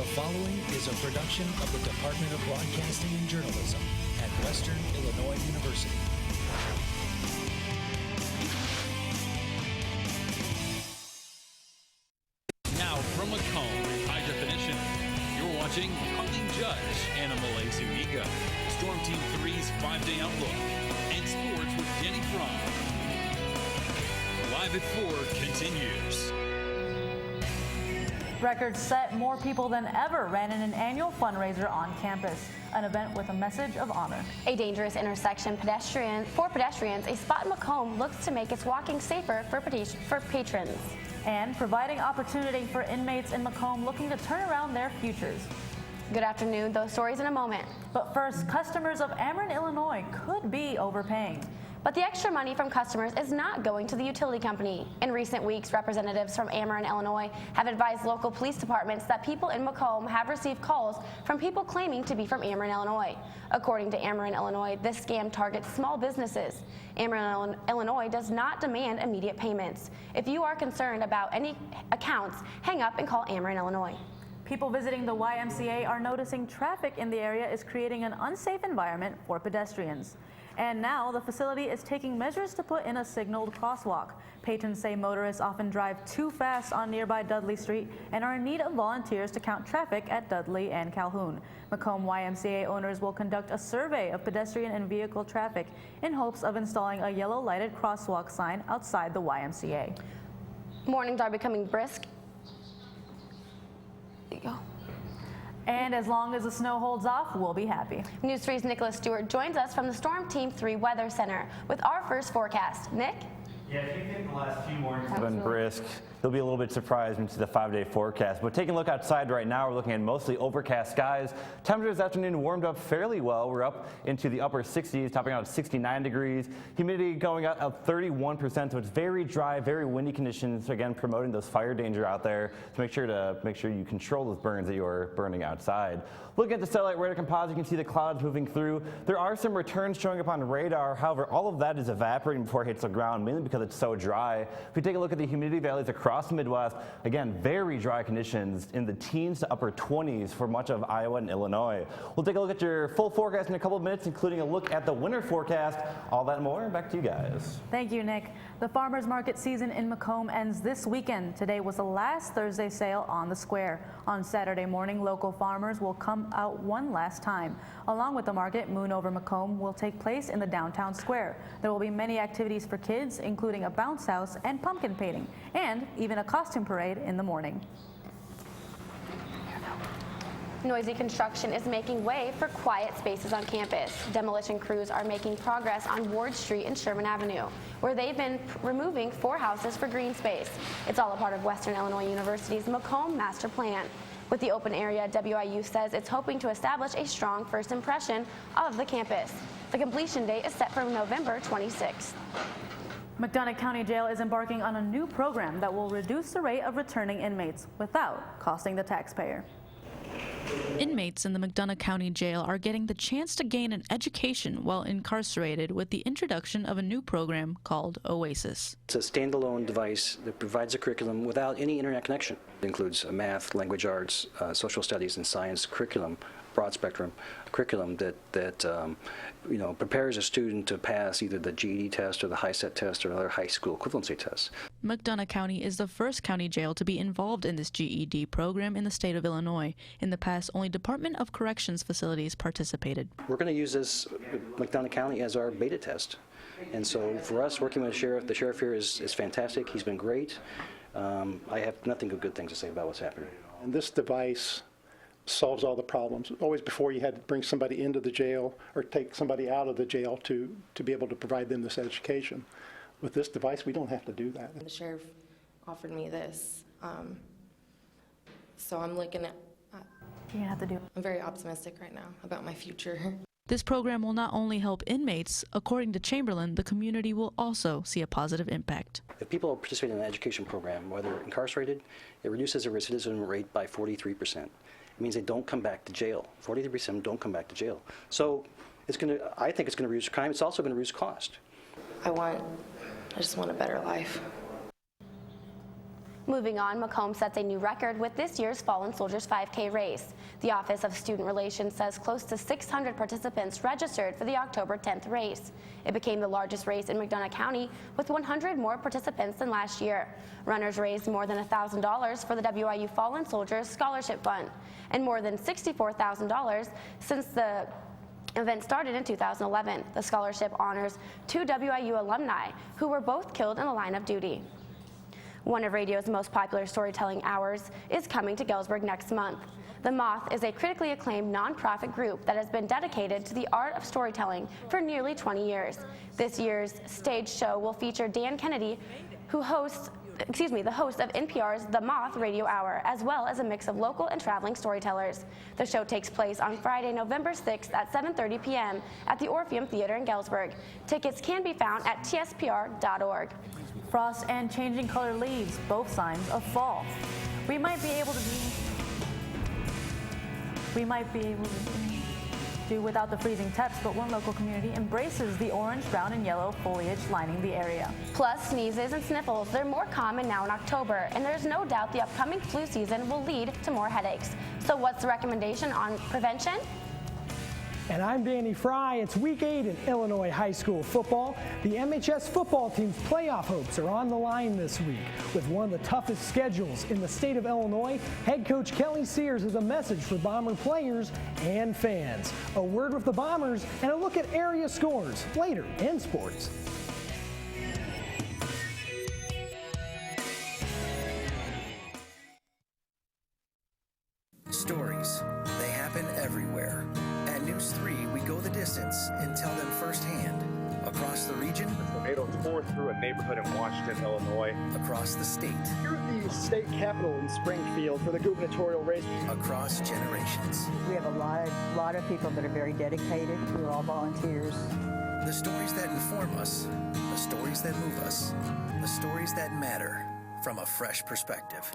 The following is a production of the Department of Broadcasting and Journalism at Western Illinois University. Now from Macomb, high definition, you're watching Colleen Judge, Anna Malay Zuniga, Storm Team 3's 5-day outlook, and sports with Jenny Fromm. Live at 4 continues. Records set, more people than ever ran in an annual fundraiser on campus, an event with a message of honor. A dangerous intersection for pedestrians, a spot in Macomb looks to make its walking safer for patrons. And providing opportunity for inmates in Macomb looking to turn around their futures. Good afternoon, those stories in a moment. But first, customers of Ameren, Illinois could be overpaying. But the extra money from customers is not going to the utility company. In recent weeks, representatives from Ameren, Illinois have advised local police departments that people in Macomb have received calls from people claiming to be from Ameren, Illinois. According to Ameren, Illinois, this scam targets small businesses. Ameren, Illinois does not demand immediate payments. If you are concerned about any accounts, hang up and call Ameren, Illinois. People visiting the YMCA are noticing traffic in the area is creating an unsafe environment for pedestrians. And now the facility is taking measures to put in a signaled crosswalk. Patrons say motorists often drive too fast on nearby Dudley Street and are in need of volunteers to count traffic at Dudley and Calhoun. Macomb YMCA owners will conduct a survey of pedestrian and vehicle traffic in hopes of installing a yellow lighted crosswalk sign outside the YMCA. Mornings are becoming brisk. There you go. And as long as the snow holds off, we'll be happy. News 3's Nicholas Stewart joins us from the Storm Team 3 Weather Center with our first forecast. Nick? Yeah, I think the last few mornings have been brisk. You'll be a little bit surprised when you see the 5-day forecast. But taking a look outside right now, we're looking at mostly overcast skies. Temperatures this afternoon warmed up fairly well. We're up into the upper 60s, topping out at 69 degrees. Humidity going up of 31%, so it's very dry, very windy conditions. Again, promoting those fire danger out there. So make sure you control those burns that you're burning outside. Looking at the satellite radar composite, you can see the clouds moving through. There are some returns showing up on radar. However, all of that is evaporating before it hits the ground, mainly because it's so dry. If we take a look at the humidity values across the Midwest, again, very dry conditions in the teens to upper 20s for much of Iowa and Illinois. We'll take a look at your full forecast in a couple of minutes, including a look at the winter forecast. All that and more, back to you guys. Thank you, Nick. The farmers market season in Macomb ends this weekend. Today was the last Thursday sale on the square. On Saturday morning, local farmers will come out one last time. Along with the market, Moon Over Macomb will take place in the downtown square. There will be many activities for kids, including a bounce house and pumpkin painting, and even a costume parade in the morning. Noisy construction is making way for quiet spaces on campus. Demolition crews are making progress on Ward Street and Sherman Avenue, where they've been removing 4 houses for green space. It's all a part of Western Illinois University's Macomb Master Plan. With the open area, WIU says it's hoping to establish a strong first impression of the campus. The completion date is set for November 26th. McDonough County Jail is embarking on a new program that will reduce the rate of returning inmates without costing the taxpayer. Inmates in the McDonough County Jail are getting the chance to gain an education while incarcerated with the introduction of a new program called OASIS. It's a standalone device that provides a curriculum without any internet connection. It includes a math, language arts, social studies, and science curriculum, broad spectrum curriculum that prepares a student to pass either the GED test or the HiSET test or another high school equivalency test. McDonough County is the first county jail to be involved in this GED program in the state of Illinois. In the past, only Department of Corrections facilities participated. We're going to use this McDonough County as our beta test. And so for us, working with the sheriff here is fantastic. He's been great. I have nothing but good things to say about what's happening. And this device solves all the problems. Always before, you had to bring somebody into the jail or take somebody out of the jail to be able to provide them this education. With this device, we don't have to do that. The sheriff offered me this, so I'm looking at, I'm very optimistic right now about my future. This program will not only help inmates. According to Chamberlain, the community will also see a positive impact. If people participate in an education program, whether incarcerated, it reduces the recidivism rate by 43%. It means they don't come back to jail. 43% don't come back to jail. So I think it's going to reduce crime. It's also going to reduce cost. I just want a better life. Moving on, Macomb sets a new record with this year's Fallen Soldiers 5K race. The Office of Student Relations says close to 600 participants registered for the October 10th race. It became the largest race in McDonough County with 100 more participants than last year. Runners raised more than $1,000 for the WIU Fallen Soldiers Scholarship Fund and more than $64,000 since the event started in 2011. The scholarship honors 2 WIU alumni who were both killed in the line of duty. One of radio's most popular storytelling hours is coming to Galesburg next month. The Moth is a critically acclaimed nonprofit group that has been dedicated to the art of storytelling for nearly 20 years. This year's stage show will feature Dan Kennedy, the host of NPR's The Moth Radio Hour, as well as a mix of local and traveling storytellers. The show takes place on Friday, November 6th at 7:30 p.m. at the Orpheum Theater in Galesburg. Tickets can be found at tspr.org. Frost and changing color leaves, both signs of fall. We might be able to do without the freezing temps, but one local community embraces the orange, brown, and yellow foliage lining the area. Plus, sneezes and sniffles, they're more common now in October, and there's no doubt the upcoming flu season will lead to more headaches. So what's the recommendation on prevention? And I'm Danny Fry. It's week 8 in Illinois high school football. The MHS football team's playoff hopes are on the line this week. With one of the toughest schedules in the state of Illinois, head coach Kelly Sears has a message for Bomber players and fans. A word with the Bombers and a look at area scores later in sports. Stories, they happen everywhere. At NEWS3, we go the distance and tell them firsthand. Across the region, tornadoes tore through a neighborhood in Washington, Illinois. Across the state. Here at the state capitol in Springfield for the gubernatorial race. Across generations. We have a lot of people that are very dedicated. We're all volunteers. The stories that inform us, the stories that move us, the stories that matter from a fresh perspective.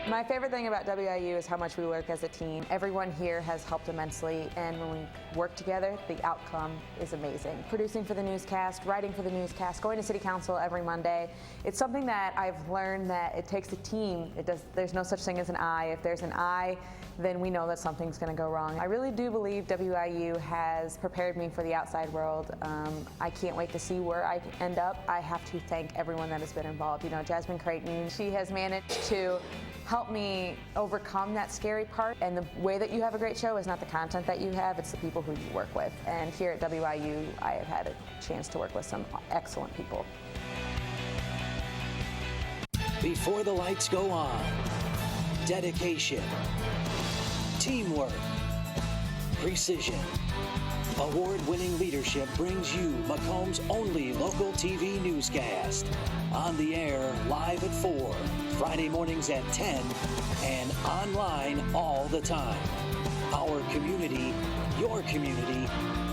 My favorite thing about WIU is how much we work as a team. Everyone here has helped immensely, and when we work together, the outcome is amazing. Producing for the newscast, writing for the newscast, going to city council every Monday. It's something that I've learned that it takes a team. There's no such thing as an I. If there's an I, then we know that something's going to go wrong. I really do believe WIU has prepared me for the outside world. I can't wait to see where I end up. I have to thank everyone that has been involved. You know, Jasmine Creighton, she has managed to help me overcome that scary part. And the way that you have a great show is not the content that you have, it's the people who you work with. And here at WIU, I have had a chance to work with some excellent people. Before the lights go on, dedication, teamwork, precision. Award-winning leadership brings you Macomb's only local TV newscast. On the air, live at 4, Friday mornings at 10, and online all the time. Our community, your community,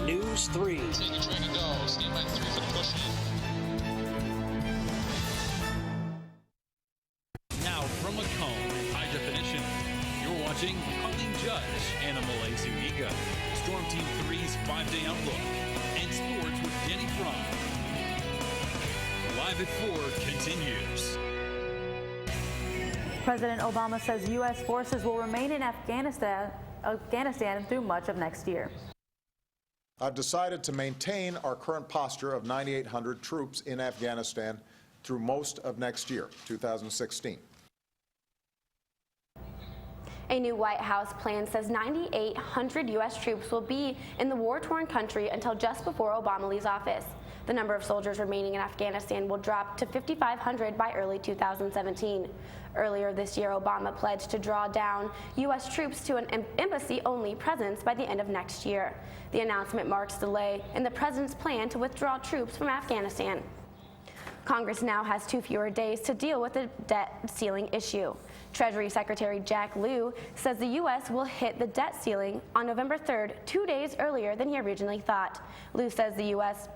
NEWS3. Take a train to go. Stand by 3 for the push in. Now from Macomb in high definition, you're watching Colleen Judge and Amalé Zuniga. Storm Team 3's 5-day outlook and sports with Danny Fry. Live at 4 continues. President Obama says U.S. forces will remain in Afghanistan through much of next year. I've decided to maintain our current posture of 9,800 troops in Afghanistan through most of next year, 2016. A new White House plan says 9,800 U.S. troops will be in the war-torn country until just before Obama leaves office. The number of soldiers remaining in Afghanistan will drop to 5,500 by early 2017. Earlier this year, Obama pledged to draw down U.S. troops to an embassy-only presence by the end of next year. The announcement marks delay in the president's plan to withdraw troops from Afghanistan. Congress now has 2 fewer days to deal with the debt ceiling issue. Treasury Secretary Jack Lew says the U.S. will hit the debt ceiling on November 3rd, 2 days earlier than he originally thought. Lew says the U.S.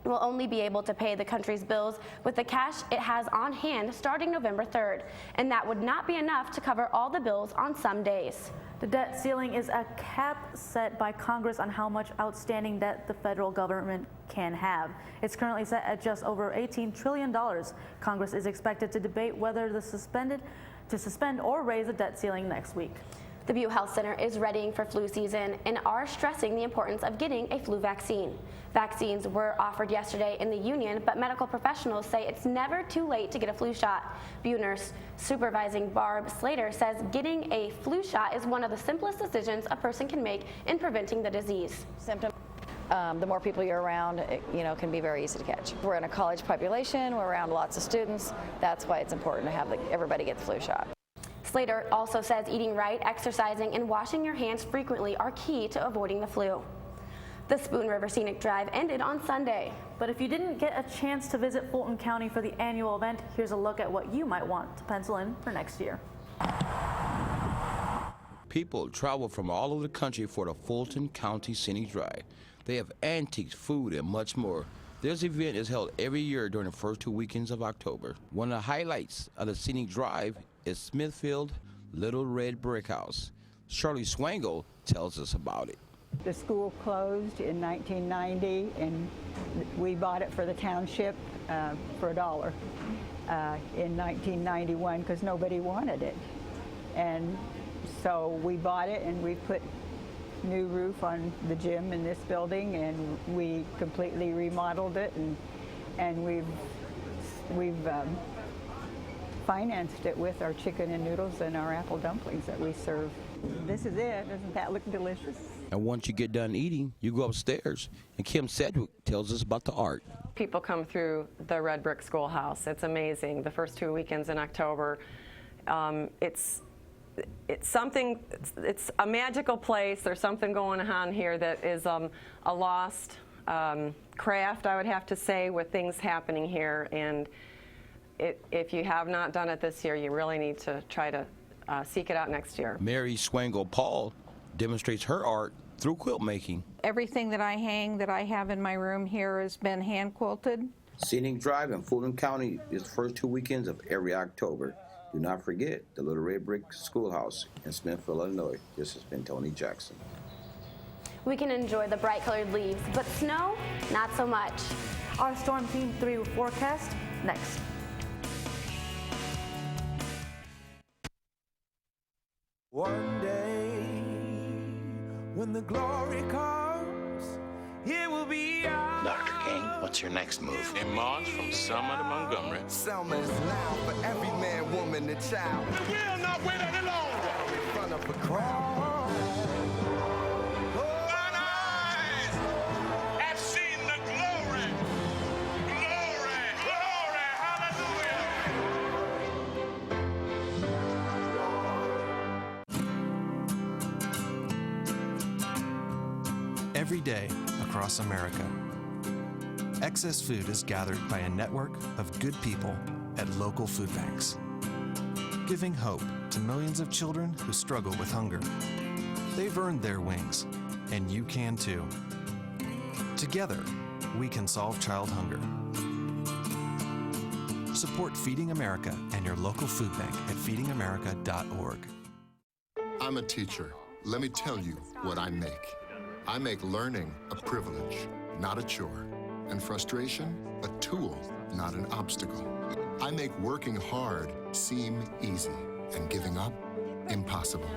will only be able to pay the country's bills with the cash it has on hand starting November 3rd, and that would not be enough to cover all the bills on some days. The debt ceiling is a cap set by Congress on how much outstanding debt the federal government can have. It's currently set at just over $18 trillion. Congress is expected to debate whether to suspend or raise the debt ceiling next week. The Butte Health Center is readying for flu season and are stressing the importance of getting a flu vaccine. Vaccines were offered yesterday in the union, but medical professionals say it's never too late to get a flu shot. Butte nurse supervising Barb Slater says getting a flu shot is one of the simplest decisions a person can make in preventing the disease. Symptoms. The more people you're around, it, can be very easy to catch. We're in a college population, we're around lots of students. That's why it's important to have everybody get the flu shot. Slater also says eating right, exercising, and washing your hands frequently are key to avoiding the flu. The Spoon River Scenic Drive ended on Sunday. But if you didn't get a chance to visit Fulton County for the annual event, here's a look at what you might want to pencil in for next year. People travel from all over the country for the Fulton County Scenic Drive. They have antiques, food, and much more. This event is held every year during the first 2 weekends of October. One of the highlights of the Scenic Drive is Smithfield Little Red Brick House. Shirley Swangle tells us about it. The school closed in 1990, and we bought it for the township for $1 in 1991 because nobody wanted it. And so we bought it, and we put new roof on the gym in this building, and we completely remodeled it, and we've financed it with our chicken and noodles and our apple dumplings that we serve. This is it. Doesn't that look delicious? And once you get done eating, you go upstairs, and Kim Sedgwick tells us about the art. People come through the Red Brick Schoolhouse. It's amazing. The first 2 weekends in October, it's something. It's a magical place. There's something going on here that is a lost craft, I would have to say, with things happening here. And if you have not done it this year, you really need to try to seek it out next year. Mary Swangle Paul demonstrates her art through quilt making. Everything that I hang that I have in my room here has been hand quilted. Scenic Drive in Fulton County is the first 2 weekends of every October. Do not forget the Little Red Brick Schoolhouse in Smithfield, Illinois. This has been Tony Jackson. We can enjoy the bright colored leaves, but snow, not so much. Our Storm Team 3 forecast next. One day, when the glory comes, it will be ours. Dr. King, what's your next move? In March from Selma to Montgomery. Selma is loud for every man, woman, and child. We will not wait any longer. In front of a crowd. Thine eyes have seen the glory. Glory, glory, hallelujah. Every day across America, excess food is gathered by a network of good people at local food banks, giving hope to millions of children who struggle with hunger. They've earned their wings, and you can too. Together, we can solve child hunger. Support Feeding America and your local food bank at feedingamerica.org. I'm a teacher. Let me tell you what I make. I make learning a privilege, not a chore, and frustration a tool, not an obstacle. I make working hard seem easy and giving up impossible.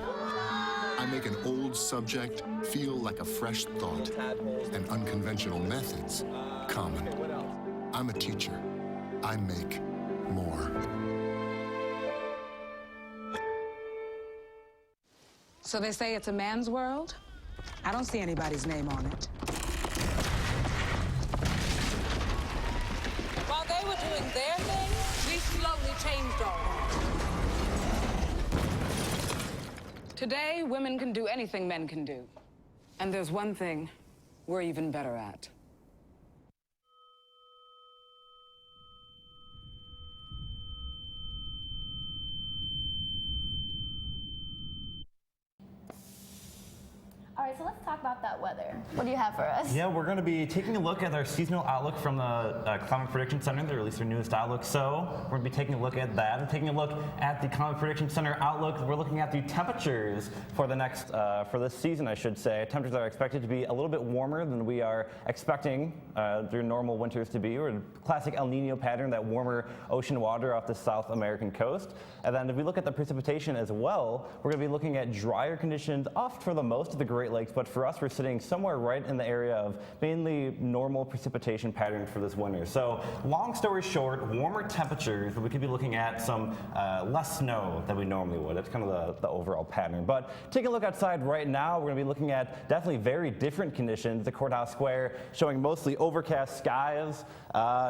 I make an old subject feel like a fresh thought and unconventional methods common. I'm a teacher. I make more. So they say it's a man's world? I don't see anybody's name on it. While they were doing their thing, we slowly changed ours. Today, women can do anything men can do. And there's one thing we're even better at. All right, so let's talk about that weather. What do you have for us? Yeah, we're going to be taking a look at our seasonal outlook from the Climate Prediction Center. They released their newest outlook, so we're going to be taking a look at that and taking a look at the Climate Prediction Center outlook. We're looking at the temperatures for the next, for this season, I should say. Temperatures are expected to be a little bit warmer than we are expecting during normal winters to be. We're a classic El Nino pattern, that warmer ocean water off the South American coast. And then if we look at the precipitation as well, we're going to be looking at drier conditions off for the most of the Great Lakes, but for us, we're sitting somewhere right in the area of mainly normal precipitation patterns for this winter. So long story short, warmer temperatures, but we could be looking at some less snow than we normally would. That's kind of the overall pattern. But taking a look outside right now, we're going to be looking at definitely very different conditions. The Courthouse Square showing mostly overcast skies.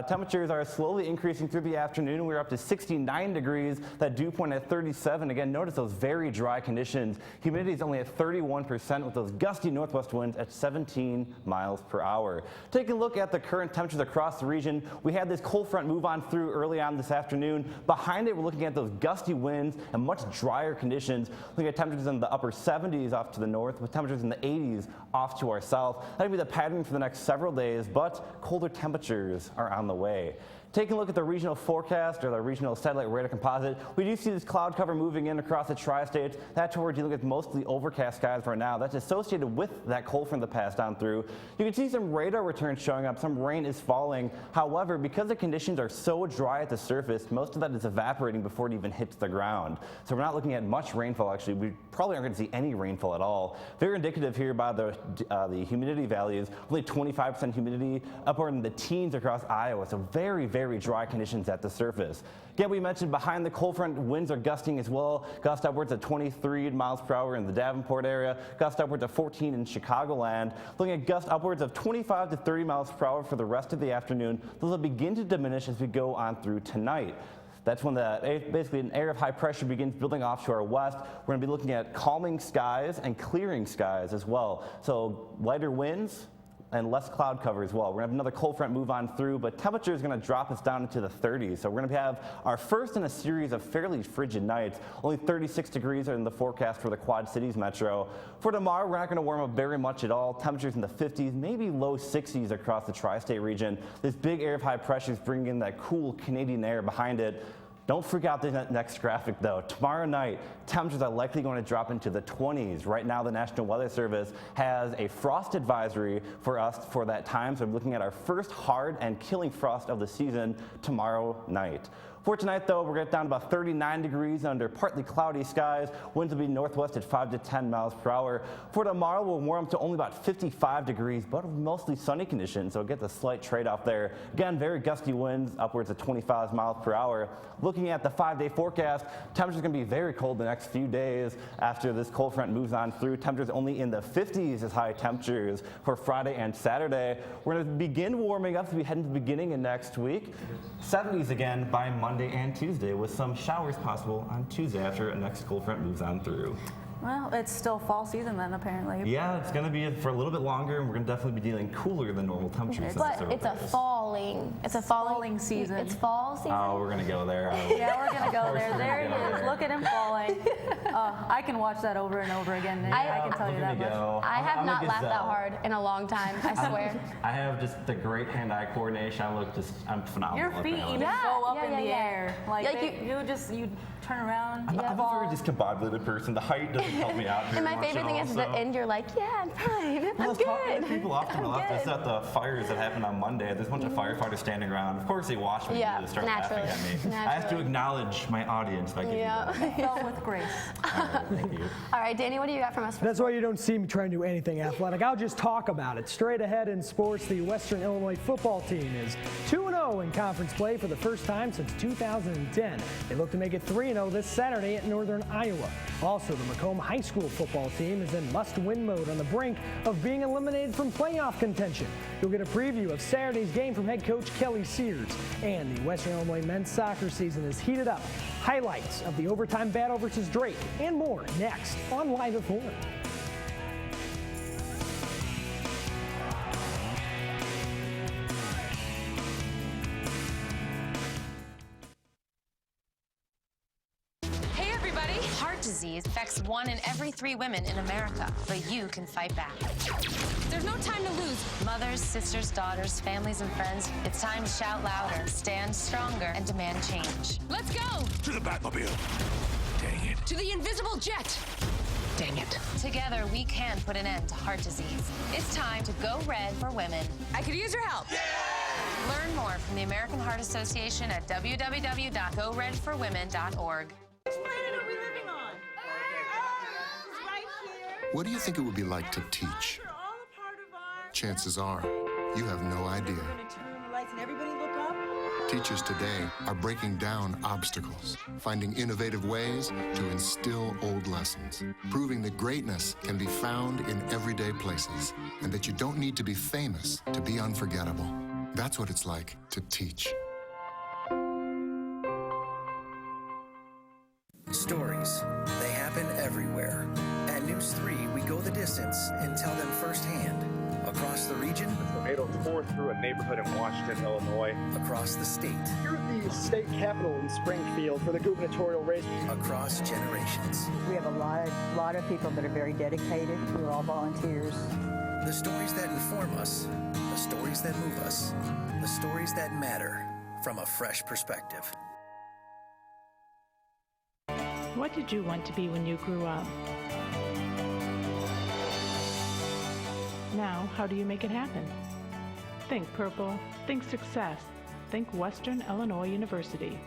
Temperatures are slowly increasing through the afternoon. We're up to 69 degrees. That dew point at 37. Again, notice those very dry conditions. Humidity is only at 31% with those gusty northwest winds at 17 miles per hour. Taking a look at the current temperatures across the region, we had this cold front move on through early on this afternoon. Behind it, we're looking at those gusty winds and much drier conditions. Looking at temperatures in the upper 70s off to the north with temperatures in the 80s off to our south. That'll be the pattern for the next several days, but colder temperatures are on the way. Taking a look at the regional forecast or the regional satellite radar composite, we do see this cloud cover moving in across the tri-states. That's what we're dealing with, mostly overcast skies right now. That's associated with that cold front that passed on through. You can see some radar returns showing up. Some rain is falling. However, because the conditions are so dry at the surface, most of that is evaporating before it even hits the ground. So we're not looking at much rainfall, actually. We probably aren't going to see any rainfall at all. Very indicative here by the humidity values. Only 25% humidity, upward in the teens across Iowa. So very dry conditions at the surface. Again, we mentioned behind the cold front, winds are gusting as well. Gust upwards of 23 miles per hour in the Davenport area. Gust upwards of 14 in Chicagoland. Looking at gust upwards of 25 to 30 miles per hour for the rest of the afternoon. Those will begin to diminish as we go on through tonight. That's when basically an area of high pressure begins building off to our west. We're going to be looking at calming skies and clearing skies as well. So lighter winds and less cloud cover as well. We're going to have another cold front move on through, but temperature is going to drop us down into the 30s. So we're going to have our first in a series of fairly frigid nights. Only 36 degrees are in the forecast for the Quad Cities metro. For tomorrow, we're not going to warm up very much at all. Temperatures in the 50s, maybe low 60s across the tri-state region. This big area of high pressure is bringing in that cool Canadian air behind it. Don't freak out the next graphic though. Tomorrow night, temperatures are likely going to drop into the 20s. Right now, the National Weather Service has a frost advisory for us for that time. So I'm looking at our first hard and killing frost of the season tomorrow night. For tonight, though, we're going to get down to about 39 degrees under partly cloudy skies. Winds will be northwest at 5 to 10 miles per hour. For tomorrow, we'll warm up to only about 55 degrees, but mostly sunny conditions, so get the slight trade-off there. Again, very gusty winds, upwards of 25 miles per hour. Looking at the 5-day forecast, temperatures are going to be very cold the next few days after this cold front moves on through. Temperatures only in the 50s as high temperatures for Friday and Saturday. We're going to begin warming up as we head into the beginning of next week. 70s again by Monday and Tuesday, with some showers possible on Tuesday after a next cold front moves on through. Well, it's still fall season then, apparently. Yeah, it's going to be for a little bit longer, and we're going to definitely be dealing cooler than normal temperatures. But it's a falling season. It's fall season. Oh, we're going to go there. Yeah, we're going to go there. There he is. Look at him falling. I can watch that over and over again. I can tell you that much. I have not laughed that hard in a long time, I swear. I have just the great hand-eye coordination. I'm phenomenal. Your feet even go up in the air. Like you turn around. I'm a very discombobulated person. The height doesn't help me out very much. And my favorite thing is at the end, you're like, yeah, I'm fine. I'm good. Talking to people often it's at the fires that happened on Monday. There's a bunch of firefighters standing around. Of course, they watch me and start laughing at me. I have to acknowledge my audience by giving Fell with grace. Thank you. All right, Danny, what do you got from us? That's why you don't see me trying to do anything athletic. I'll just talk about it. Straight ahead in sports, the Western Illinois football team is 2-0 in conference play for the first time since 2010. They look to make it 3-0 this Saturday at Northern Iowa. Also, the Macomb High School football team is in must-win mode on the brink of being eliminated from playoff contention. You'll get a preview of Saturday's game from head coach Kelly Sears. And the Western Illinois men's soccer season is heated up. Highlights of the overtime battle versus Drake and more next on Live at 4. disease affects 1 in every 3 women in America, but you can fight back. There's no time to lose. Mothers, sisters, daughters, families, and friends, it's time to shout louder, stand stronger, and demand change. Let's go! To the Batmobile. Dang it. To the invisible jet! Dang it. Together, we can put an end to heart disease. It's time to go red for women. I could use your help. Learn more from the American Heart Association at www.goredforwomen.org. What do you think it would be like to teach? Chances are, you have no idea. Teachers today are breaking down obstacles, finding innovative ways to instill old lessons, proving that greatness can be found in everyday places, and that you don't need to be famous to be unforgettable. That's what it's like to teach. Stories, they happen everywhere. At NEWS3, we go the distance and tell them firsthand. Across the region, the tornado tore through a neighborhood in Washington, Illinois. Across the state. Here at the state capitol in Springfield for the gubernatorial race. Across generations. We have a lot of people that are very dedicated. We're all volunteers. The stories that inform us, the stories that move us, the stories that matter from a fresh perspective. What did you want to be when you grew up? Now, how do you make it happen? Think purple, think success, think Western Illinois University.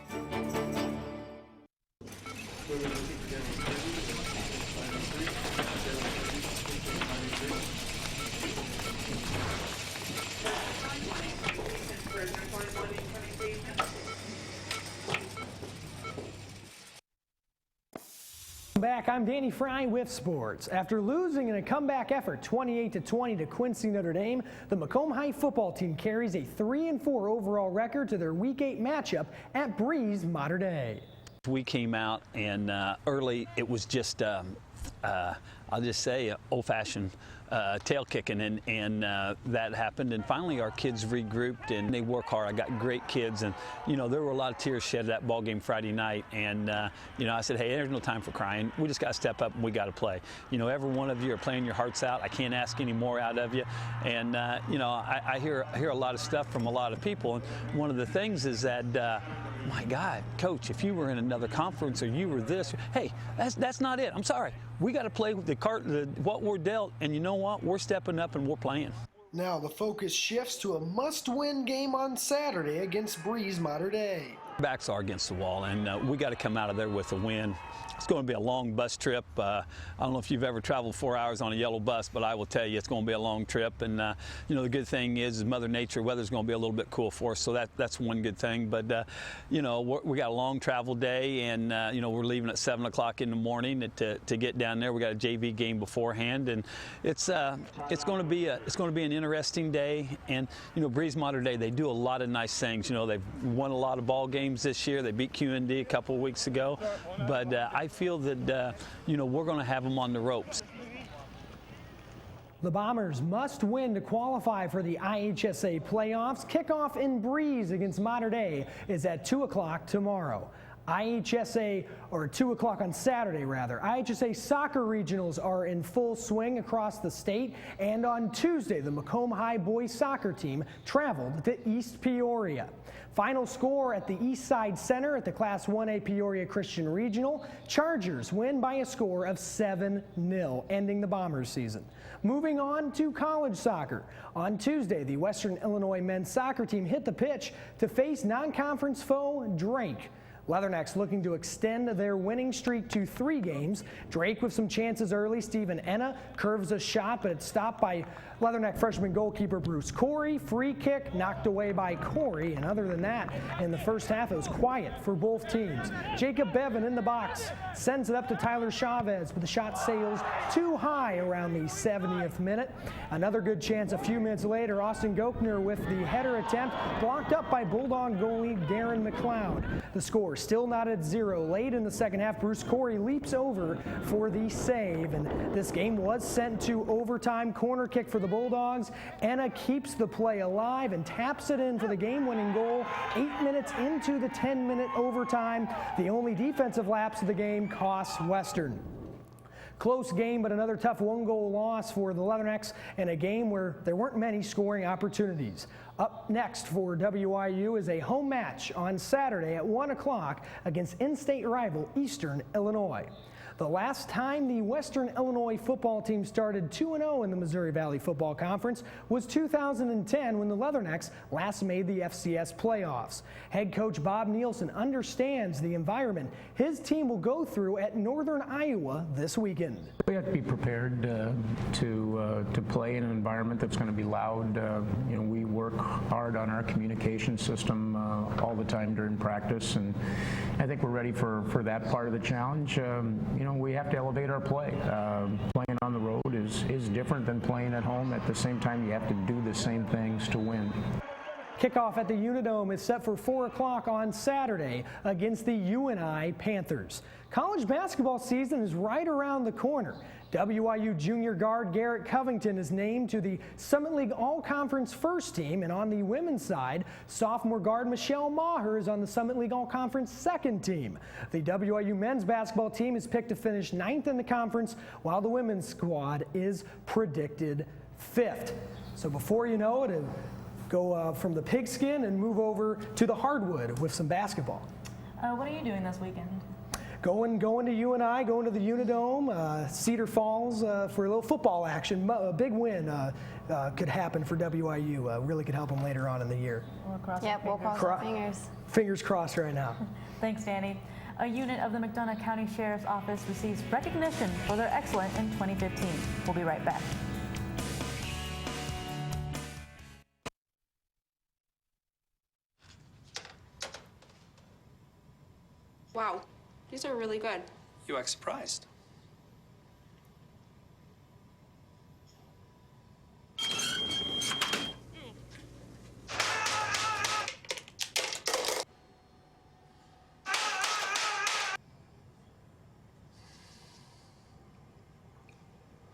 Back, I'm Danny Fry with sports. After losing in a comeback effort 28-20 to Quincy Notre Dame, the Macomb High football team carries a 3-4 overall record to their Week 8 matchup at Breeze Mater Dei. We came out and early it was just I'll just say old-fashioned tail kicking, and that happened, and finally our kids regrouped and they work hard. I got great kids, and you know there were a lot of tears shed at that ball game Friday night, and you know I said, hey, there's no time for crying. We just got to step up and we got to play. You know, every one of you are playing your hearts out. I can't ask any more out of you, and you know I hear a lot of stuff from a lot of people, and one of the things is that my God, Coach, if you were in another conference or you were this, hey, that's not it. I'm sorry. We got to play with what we're dealt, and you know what? We're stepping up and we're playing. Now the focus shifts to a must-win game on Saturday against Breeze Mater Dei. Backs are against the wall, and we got to come out of there with a win. It's going to be a long bus trip. I don't know if you've ever traveled 4 hours on a yellow bus, but I will tell you it's going to be a long trip. And you know, the good thing is Mother Nature, weather's going to be a little bit cool for us, so that's one good thing. But you know, we got a long travel day, and you know, we're leaving at 7 o'clock in the morning to get down there. We got a JV game beforehand, and it's going to be an interesting day. And you know, Breeze Mater Dei, they do a lot of nice things. You know, they've won a lot of ball games this year. They beat QND a couple of weeks ago, but I feel that you know, we're going to have them on the ropes. The Bombers must win to qualify for the IHSA playoffs. Kickoff in Breeze against Mater Dei is at 2 o'clock tomorrow. IHSA, or 2 o'clock on Saturday rather. IHSA soccer regionals are in full swing across the state, and on Tuesday the Macomb High boys soccer team traveled to East Peoria. Final score at the East Side Center at the Class 1A Peoria Christian Regional. Chargers win by a score of 7-0, ending the Bombers season. Moving on to college soccer. On Tuesday, the Western Illinois men's soccer team hit the pitch to face non-conference foe Drake. Leathernecks looking to extend their winning streak to 3 games. Drake with some chances early. Stephen Enna curves a shot, but it's stopped by Leatherneck freshman goalkeeper Bruce Corey. Free kick knocked away by Corey, and other than that, in the first half it was quiet for both teams. Jacob Bevan in the box sends it up to Tyler Chavez, but the shot sails too high around the 70th minute. Another good chance a few minutes later. Austin Gochner with the header attempt blocked up by Bulldog goalie Darren McLeod. The score score still not at 0. Late in the second half, Bruce Corey leaps over for the save, and this game was sent to overtime. Corner kick for the Bulldogs. Enna keeps the play alive and taps it in for the game-winning goal 8 minutes into the 10-minute overtime. The only defensive lapse of the game costs Western. Close game, but another tough one-goal loss for the Leathernecks in a game where there weren't many scoring opportunities. Up next for WIU is a home match on Saturday at 1 o'clock against in-state rival Eastern Illinois. The last time the Western Illinois football team started 2-0 in the Missouri Valley Football Conference was 2010 when the Leathernecks last made the FCS playoffs. Head coach Bob Nielsen understands the environment his team will go through at Northern Iowa this weekend. We have to be prepared to play in an environment that's going to be loud. We work hard on our communication system all the time during practice, and I think we're ready for that part of the challenge. We have to elevate our play. Playing on the road is different than playing at home. At the same time, you have to do the same things to win. Kickoff at the Unidome is set for 4 o'clock on Saturday against the UNI Panthers. College basketball season is right around the corner. WIU junior guard Garrett Covington is named to the Summit League All-Conference first team, and on the women's side, sophomore guard Michelle Maher is on the Summit League All-Conference second team. The WIU men's basketball team is picked to finish 9th in the conference, while the women's squad is predicted 5th. So before you know it, go from the pigskin and move over to the hardwood with some basketball. What are you doing this weekend? Going to UNI, going to the Unidome, Cedar Falls for a little football action. A big win could happen for WIU. Really could help them later on in the year. We'll cross our fingers. Fingers crossed right now. Thanks, Danny. A unit of the McDonough County Sheriff's Office receives recognition for their excellence in 2015. We'll be right back. Wow. These are really good. You act surprised.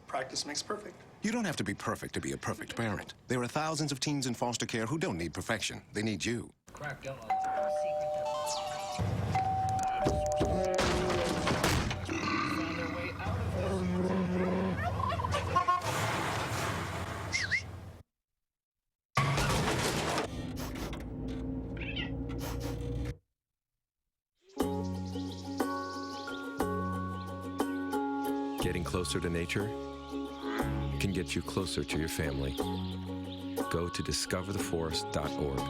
Practice makes perfect. You don't have to be perfect to be a perfect parent. There are thousands of teens in foster care who don't need perfection. They need you. Cracked up. Getting closer to nature can get you closer to your family. Go to discovertheforest.org.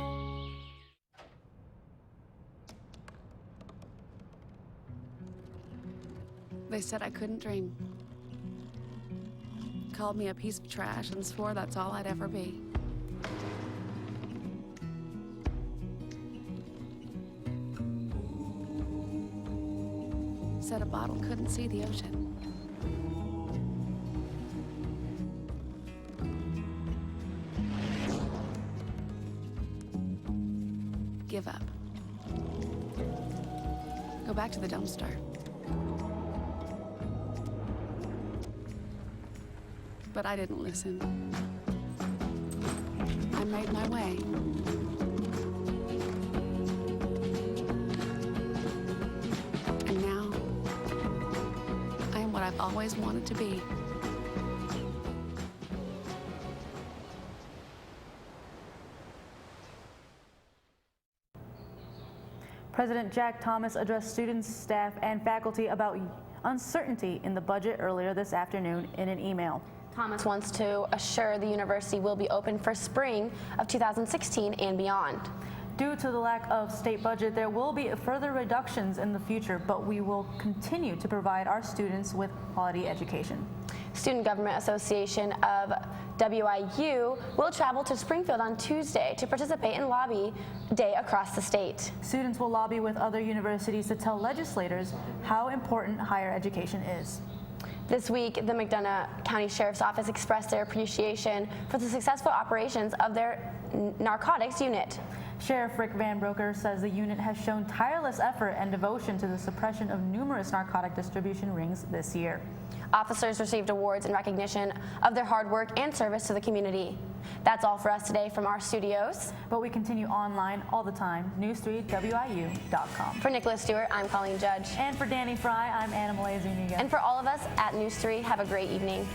They said I couldn't dream. Called me a piece of trash and swore that's all I'd ever be. Said a bottle couldn't see the ocean. Give up. Go back to the dumpster. But I didn't listen. I made my way. And now, I am what I've always wanted to be. President Jack Thomas addressed students, staff, and faculty about uncertainty in the budget earlier this afternoon in an email. Thomas wants to assure the university will be open for spring of 2016 and beyond. Due to the lack of state budget, there will be further reductions in the future, but we will continue to provide our students with quality education. Student Government Association of WIU will travel to Springfield on Tuesday to participate in lobby day across the state. Students will lobby with other universities to tell legislators how important higher education is. This week, the McDonough County Sheriff's Office expressed their appreciation for the successful operations of their narcotics unit. Sheriff Rick Van Broeker says the unit has shown tireless effort and devotion to the suppression of numerous narcotic distribution rings this year. Officers received awards in recognition of their hard work and service to the community. That's all for us today from our studios. But we continue online all the time, news3wiu.com. For Nicholas Stewart, I'm Colleen Judge. And for Danny Fry, I'm Anna Malay Zuniga. And for all of us at News 3, have a great evening.